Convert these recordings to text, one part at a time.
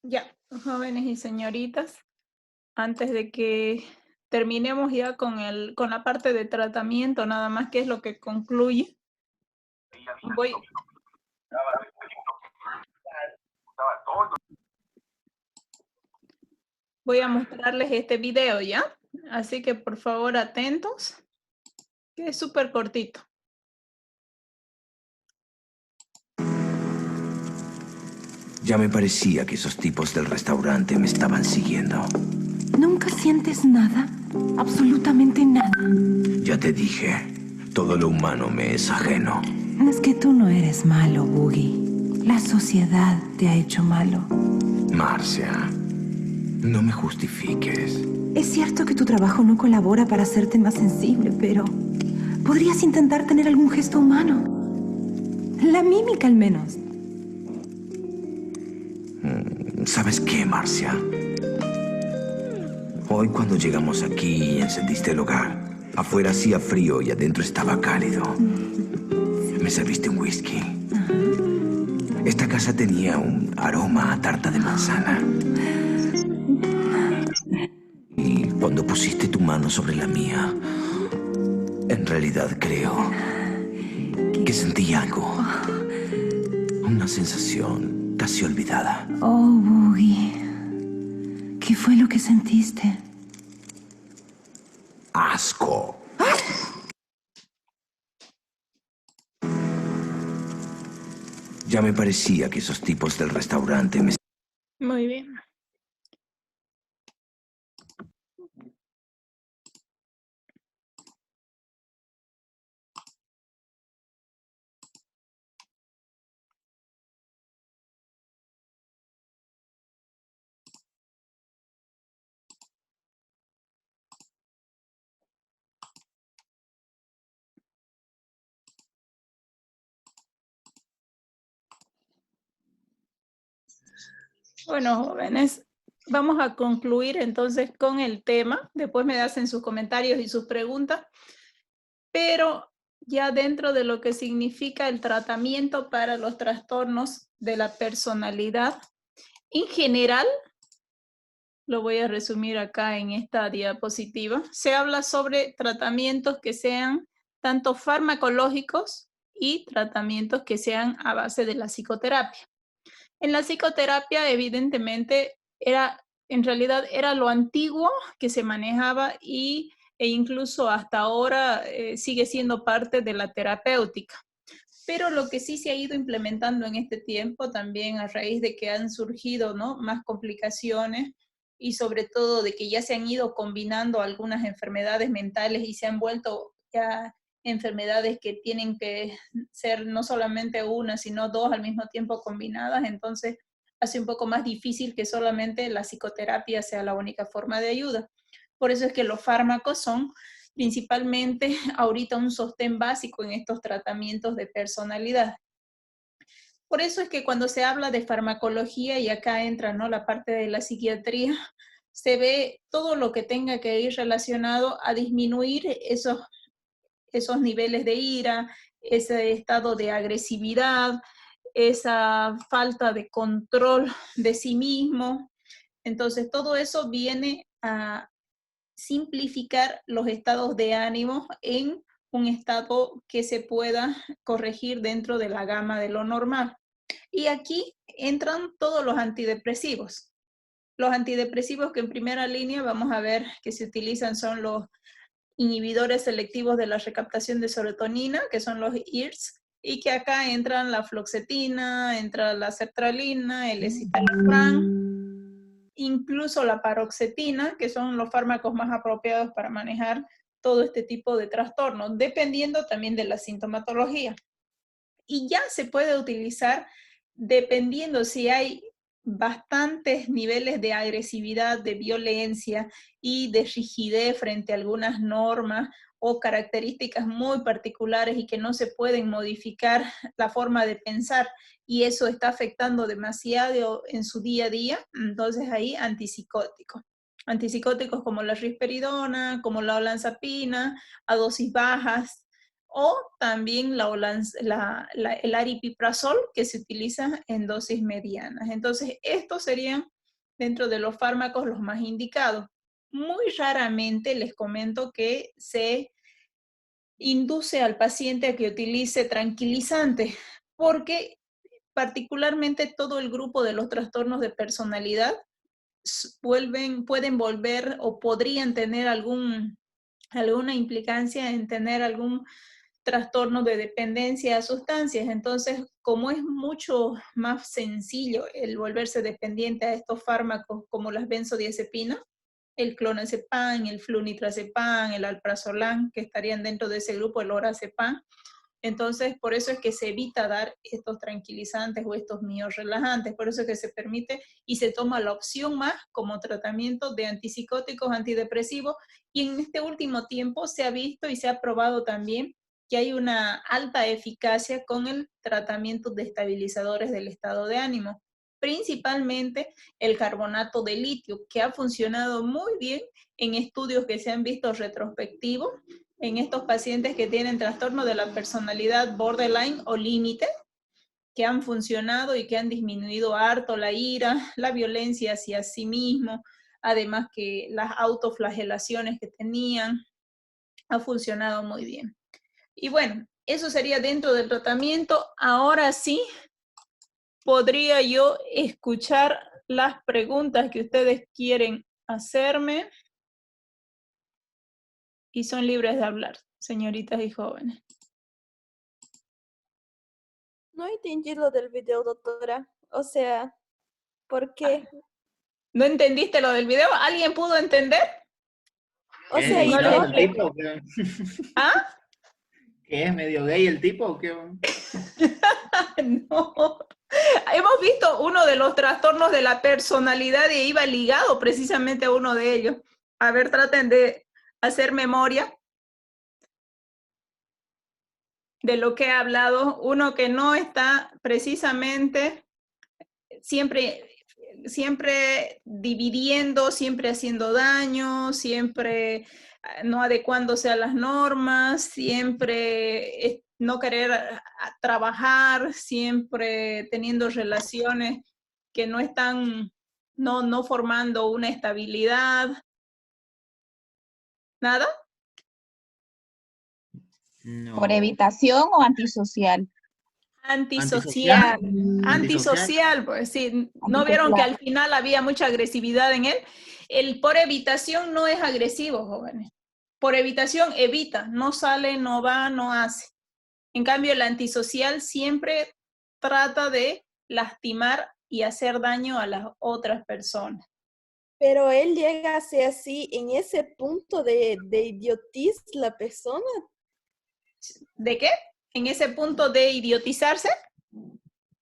Ya, jóvenes y señoritas, antes de que terminemos ya con la parte de tratamiento, nada más que es lo que concluye, voy, voy a mostrarles este video, ¿ya? Así que por favor atentos, que es súper cortito. Ya me parecía que esos tipos del restaurante me estaban siguiendo. ¿Nunca sientes nada? Absolutamente nada. Ya te dije, todo lo humano me es ajeno. Es que tú no eres malo, Boogie. La sociedad te ha hecho malo. Marcia, no me justifiques. Es cierto que tu trabajo no colabora para hacerte más sensible, pero podrías intentar tener algún gesto humano. La mímica, al menos. ¿Sabes qué, Marcia? Hoy cuando llegamos aquí y encendiste el hogar, afuera hacía frío y adentro estaba cálido. Me serviste un whisky. Esta casa tenía un aroma a tarta de manzana. Y cuando pusiste tu mano sobre la mía, en realidad creo que sentí algo. Una sensación casi olvidada. Oh, Boogie. ¿Qué fue lo que sentiste? Asco. Ya me parecía que esos tipos del restaurante me... Muy bien. Bueno, jóvenes, vamos a concluir entonces con el tema. Después me hacen sus comentarios y sus preguntas, pero ya dentro de lo que significa el tratamiento para los trastornos de la personalidad, en general, lo voy a resumir acá en esta diapositiva, se habla sobre tratamientos que sean tanto farmacológicos y tratamientos que sean a base de la psicoterapia. En la psicoterapia, evidentemente, en realidad era lo antiguo que se manejaba e incluso hasta ahora sigue siendo parte de la terapéutica. Pero lo que sí se ha ido implementando en este tiempo, también a raíz de que han surgido, ¿no?, más complicaciones y sobre todo de que ya se han ido combinando algunas enfermedades mentales y se han vuelto ya enfermedades que tienen que ser no solamente una, sino dos al mismo tiempo combinadas, entonces hace un poco más difícil que solamente la psicoterapia sea la única forma de ayuda. Por eso es que los fármacos son principalmente ahorita un sostén básico en estos tratamientos de personalidad. Por eso es que cuando se habla de farmacología, y acá entra, ¿no?, la parte de la psiquiatría, se ve todo lo que tenga que ir relacionado a disminuir esos niveles de ira, ese estado de agresividad, esa falta de control de sí mismo. Entonces, todo eso viene a simplificar los estados de ánimo en un estado que se pueda corregir dentro de la gama de lo normal. Y aquí entran todos los antidepresivos. Los antidepresivos que en primera línea vamos a ver que se utilizan son los inhibidores selectivos de la recaptación de serotonina, que son los IRS, y que acá entran la fluoxetina, entra la sertralina, el escitalopram, incluso la paroxetina, que son los fármacos más apropiados para manejar todo este tipo de trastornos, dependiendo también de la sintomatología. Y ya se puede utilizar dependiendo si hay bastantes niveles de agresividad, de violencia y de rigidez frente a algunas normas o características muy particulares y que no se pueden modificar la forma de pensar y eso está afectando demasiado en su día a día, entonces ahí antipsicóticos. Antipsicóticos como la risperidona, como la olanzapina, a dosis bajas, o también el aripiprazol que se utiliza en dosis medianas. Entonces, estos serían dentro de los fármacos los más indicados. Muy raramente les comento que se induce al paciente a que utilice tranquilizantes, porque particularmente todo el grupo de los trastornos de personalidad pueden volver o podrían tener alguna implicancia en tener algún trastorno de dependencia a sustancias. Entonces, como es mucho más sencillo el volverse dependiente a estos fármacos como las benzodiazepinas, el clonazepam, el flunitrazepam, el alprazolam, que estarían dentro de ese grupo, el lorazepam. Entonces, por eso es que se evita dar estos tranquilizantes o estos miorrelajantes, por eso es que se permite y se toma la opción más como tratamiento de antipsicóticos, antidepresivos, y en este último tiempo se ha visto y se ha probado también que hay una alta eficacia con el tratamiento de estabilizadores del estado de ánimo, principalmente el carbonato de litio, que ha funcionado muy bien en estudios que se han visto retrospectivos en estos pacientes que tienen trastorno de la personalidad borderline o límite, que han funcionado y que han disminuido harto la ira, la violencia hacia sí mismo, además que las autoflagelaciones que tenían, ha funcionado muy bien. Y bueno, eso sería dentro del tratamiento. Ahora sí, podría yo escuchar las preguntas que ustedes quieren hacerme y son libres de hablar, señoritas y jóvenes. No entendí lo del video, doctora. O sea, ¿por qué? ¿No entendiste lo del video? ¿Alguien pudo entender? O sea, No yo... le el explico. tipo o qué? ¿Ah? ¿Qué es medio gay el tipo o qué? No. Hemos visto uno de los trastornos de la personalidad y iba ligado precisamente a uno de ellos. A ver, traten de hacer memoria de lo que he hablado. Uno que no está precisamente siempre dividiendo, siempre haciendo daño, siempre no adecuándose a las normas, siempre no querer trabajar, siempre teniendo relaciones que no están, no formando una estabilidad. ¿Nada? No. ¿Por evitación o antisocial? Antisocial. Antisocial. Antisocial, pues sí. ¿No vieron que al final había mucha agresividad en él? El por evitación no es agresivo, jóvenes. Por evitación evita, no sale, no va, no hace. En cambio, el antisocial siempre trata de lastimar y hacer daño a las otras personas. Pero él llega a ser así en ese punto de idiotiz la persona. ¿De qué? En ese punto de idiotizarse.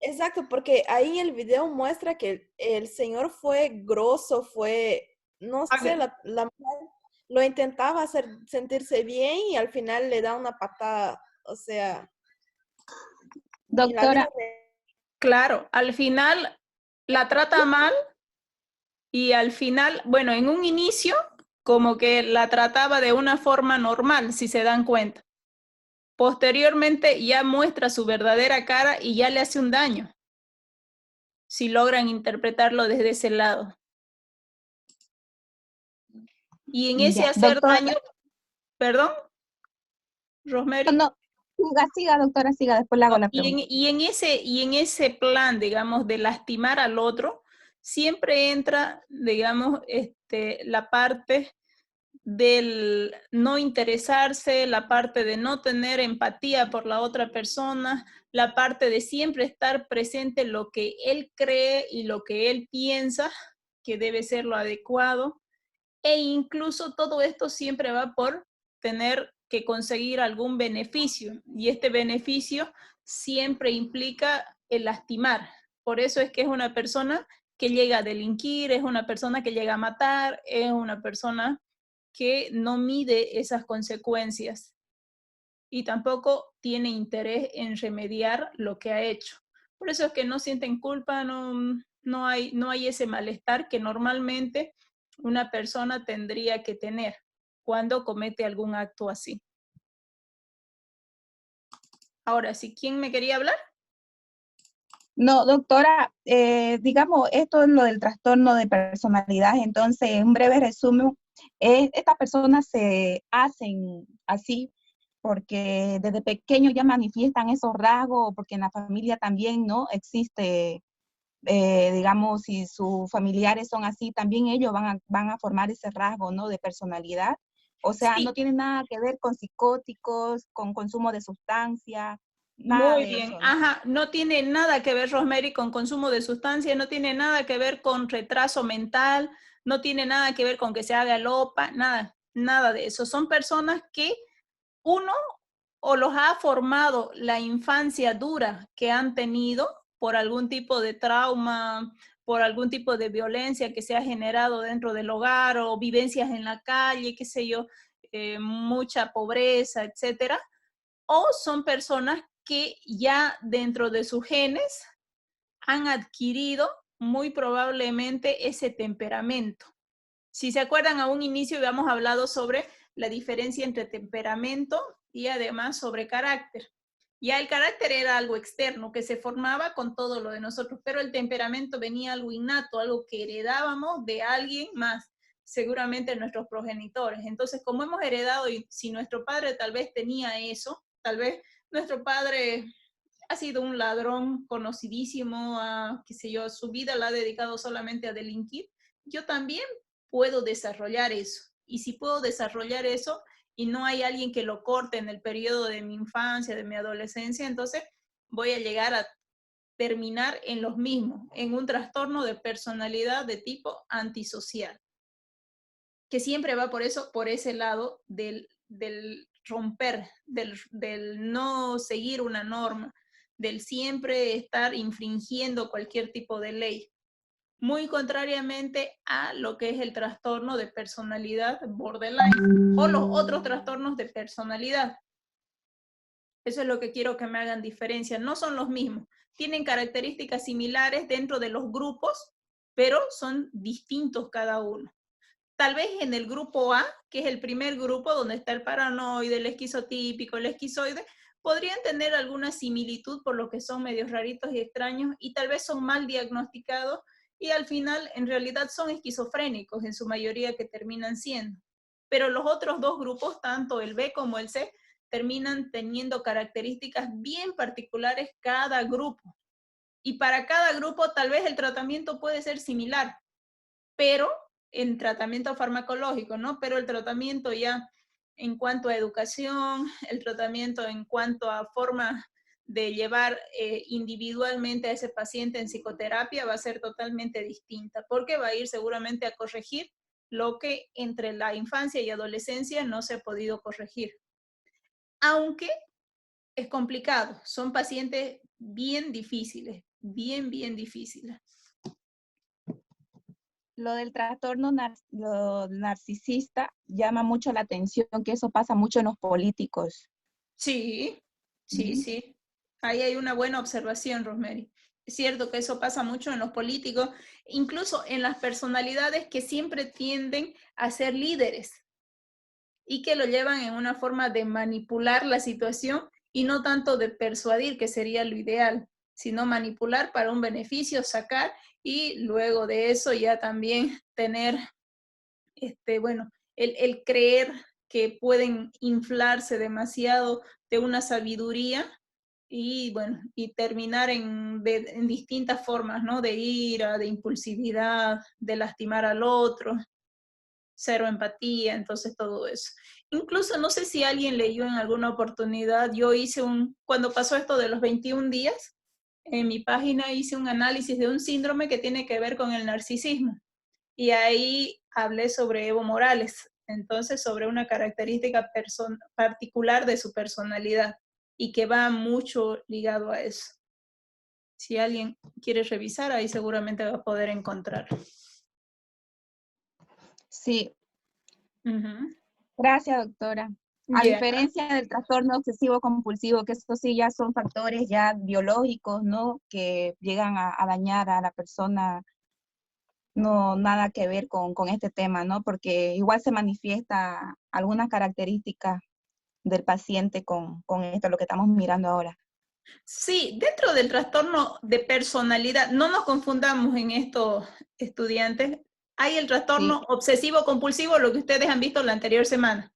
Exacto, porque ahí el video muestra que el señor fue grosso, fue, no sé, la mujer lo intentaba hacer sentirse bien y al final le da una patada, o sea... Doctora, claro, al final la trata mal y al final, bueno, en un inicio como que la trataba de una forma normal, si se dan cuenta. Posteriormente ya muestra su verdadera cara y ya le hace un daño, si logran interpretarlo desde ese lado. Y en ese hacer doctora, daño, perdón, Rosemary. no, siga, doctora, siga, después le hago la pregunta. Y en ese plan, digamos, de lastimar al otro, siempre entra, digamos, la parte del no interesarse, la parte de no tener empatía por la otra persona, la parte de siempre estar presente lo que él cree y lo que él piensa que debe ser lo adecuado, e incluso todo esto siempre va por tener que conseguir algún beneficio, y este beneficio siempre implica el lastimar. Por eso es que es una persona que llega a delinquir, es una persona que llega a matar, es una persona que no mide esas consecuencias y tampoco tiene interés en remediar lo que ha hecho. Por eso es que no sienten culpa, no hay ese malestar que normalmente una persona tendría que tener cuando comete algún acto así. Ahora, ¿sí? ¿Quién me quería hablar? No, doctora, digamos, esto es lo del trastorno de personalidad, entonces, en breve resumen, estas personas se hacen así porque desde pequeños ya manifiestan esos rasgos, o porque en la familia también, ¿no? Existe, digamos, si sus familiares son así, también ellos van a formar ese rasgo, ¿no? De personalidad. O sea, no Sí, tiene nada que ver con psicóticos, con consumo de sustancia, nada muy de bien. eso, ¿no? Ajá, no tiene nada que ver, Rosemary, con consumo de sustancias, no tiene nada que ver con retraso mental, no tiene nada que ver con que se haga lopa, nada, nada de eso. Son personas que uno o los ha formado la infancia dura que han tenido por algún tipo de trauma, por algún tipo de violencia que se ha generado dentro del hogar o vivencias en la calle, qué sé yo, mucha pobreza, etcétera. O son personas que ya dentro de sus genes han adquirido muy probablemente ese temperamento. Si se acuerdan, a un inicio habíamos hablado sobre la diferencia entre temperamento y además sobre carácter. Ya el carácter era algo externo que se formaba con todo lo de nosotros, pero el temperamento venía algo innato, algo que heredábamos de alguien más, seguramente nuestros progenitores. Entonces, como hemos heredado, y si nuestro padre tal vez tenía eso, tal vez nuestro padre ha sido un ladrón conocidísimo, qué sé yo, su vida la ha dedicado solamente a delinquir, yo también puedo desarrollar eso. Y si puedo desarrollar eso y no hay alguien que lo corte en el periodo de mi infancia, de mi adolescencia, entonces voy a llegar a terminar en los mismos, en un trastorno de personalidad de tipo antisocial, que siempre va por eso, por ese lado del romper, del no seguir una norma, del siempre estar infringiendo cualquier tipo de ley. Muy contrariamente a lo que es el trastorno de personalidad borderline o los otros trastornos de personalidad. Eso es lo que quiero que me hagan diferencia. No son los mismos. Tienen características similares dentro de los grupos, pero son distintos cada uno. Tal vez en el grupo A, que es el primer grupo donde está el paranoide, el esquizotípico, el esquizoide, podrían tener alguna similitud por lo que son medios raritos y extraños y tal vez son mal diagnosticados y al final en realidad son esquizofrénicos en su mayoría que terminan siendo. Pero los otros dos grupos, tanto el B como el C, terminan teniendo características bien particulares cada grupo. Y para cada grupo tal vez el tratamiento puede ser similar, pero en tratamiento farmacológico, ¿no? Pero el tratamiento ya en cuanto a educación, el tratamiento en cuanto a forma de llevar individualmente a ese paciente en psicoterapia va a ser totalmente distinta, porque va a ir seguramente a corregir lo que entre la infancia y adolescencia no se ha podido corregir. Aunque es complicado, son pacientes bien difíciles, bien difíciles. Lo del trastorno lo narcisista llama mucho la atención, que eso pasa mucho en los políticos. Sí, sí. Ahí hay una buena observación, Rosemary. Es cierto que eso pasa mucho en los políticos, incluso en las personalidades que siempre tienden a ser líderes y que lo llevan en una forma de manipular la situación y no tanto de persuadir, que sería lo ideal, sino manipular para un beneficio, sacar y luego de eso ya también tener bueno, el creer que pueden inflarse demasiado de una sabiduría y bueno, y terminar en distintas formas, ¿no? De ira, de impulsividad, de lastimar al otro, cero empatía, entonces todo eso. Incluso no sé si alguien leyó en alguna oportunidad, yo hice cuando pasó esto de los 21 días, en mi página hice un análisis de un síndrome que tiene que ver con el narcisismo. Y ahí hablé sobre Evo Morales, entonces sobre una característica particular de su personalidad y que va mucho ligado a eso. Si alguien quiere revisar, ahí seguramente va a poder encontrar. Sí, Uh-huh. gracias, doctora. A Yeah. diferencia del trastorno obsesivo compulsivo, que estos sí ya son factores ya biológicos, ¿no? Que llegan a dañar a la persona, no nada que ver con este tema, ¿no? Porque igual se manifiesta algunas características del paciente con esto, lo que estamos mirando ahora. Sí, dentro del trastorno de personalidad, no nos confundamos en esto, estudiantes, hay el Sí, trastorno obsesivo compulsivo, lo que ustedes han visto la anterior semana.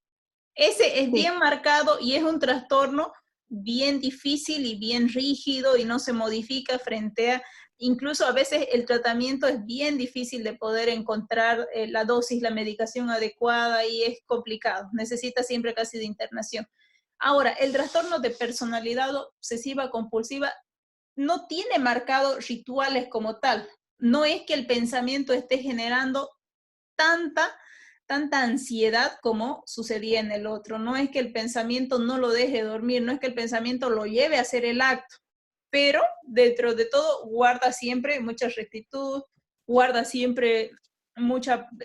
Ese es sí. bien marcado y es un trastorno bien difícil y bien rígido y no se modifica frente a, incluso a veces el tratamiento es bien difícil de poder encontrar la dosis, la medicación adecuada y es complicado, necesita siempre casi de internación. Ahora, el trastorno de personalidad obsesiva compulsiva no tiene marcado rituales como tal, no es que el pensamiento esté generando tanta, tanta ansiedad como sucedía en el otro. No es que el pensamiento no lo deje dormir, no es que el pensamiento lo lleve a hacer el acto, pero dentro de todo guarda siempre mucha rectitud, guarda siempre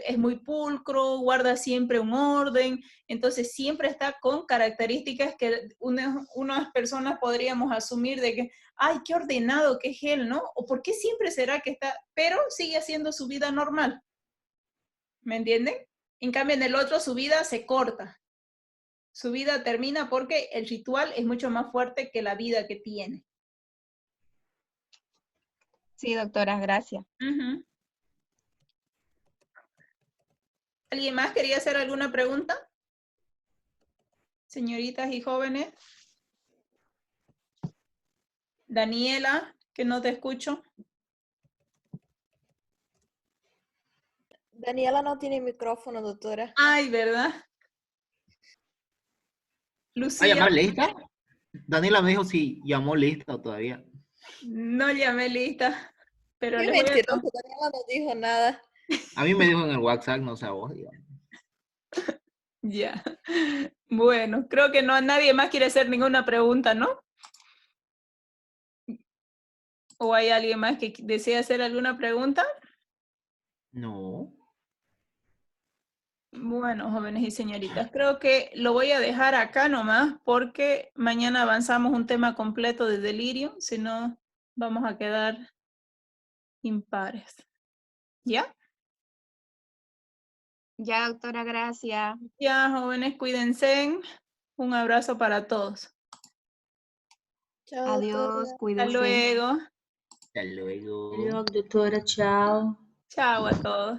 es muy pulcro, guarda siempre un orden, entonces siempre está con características que unas personas podríamos asumir de que, ay, qué ordenado que es él, ¿no? O por qué siempre será que está, pero sigue haciendo su vida normal. ¿Me entienden? En cambio, en el otro su vida se corta. Su vida termina porque el ritual es mucho más fuerte que la vida que tiene. Sí, doctora, gracias. Uh-huh. ¿Alguien más quería hacer alguna pregunta? Señoritas y jóvenes. Daniela, que no te escucho. Daniela no tiene micrófono, doctora. Ay, ¿verdad? ¿Va a Lucía, llamar lista? Daniela me dijo si llamó lista todavía. no llamé lista, pero Qué les voy a... mentiroso, Daniela no dijo nada. A mí me dijo en el WhatsApp, no sé a vos, digamos. Ya. Bueno, creo que no nadie más quiere hacer ninguna pregunta, ¿no? ¿O hay alguien más que desea hacer alguna pregunta? No. Bueno, jóvenes y señoritas, creo que lo voy a dejar acá nomás porque mañana avanzamos un tema completo de delirio, si no vamos a quedar impares. ¿Ya? Ya, doctora, gracias. Ya, jóvenes, cuídense. Un abrazo para todos. Chao, Adiós, doctora. Hasta cuídense. luego. Hasta luego. Adiós, doctora, chao. Chao a todos.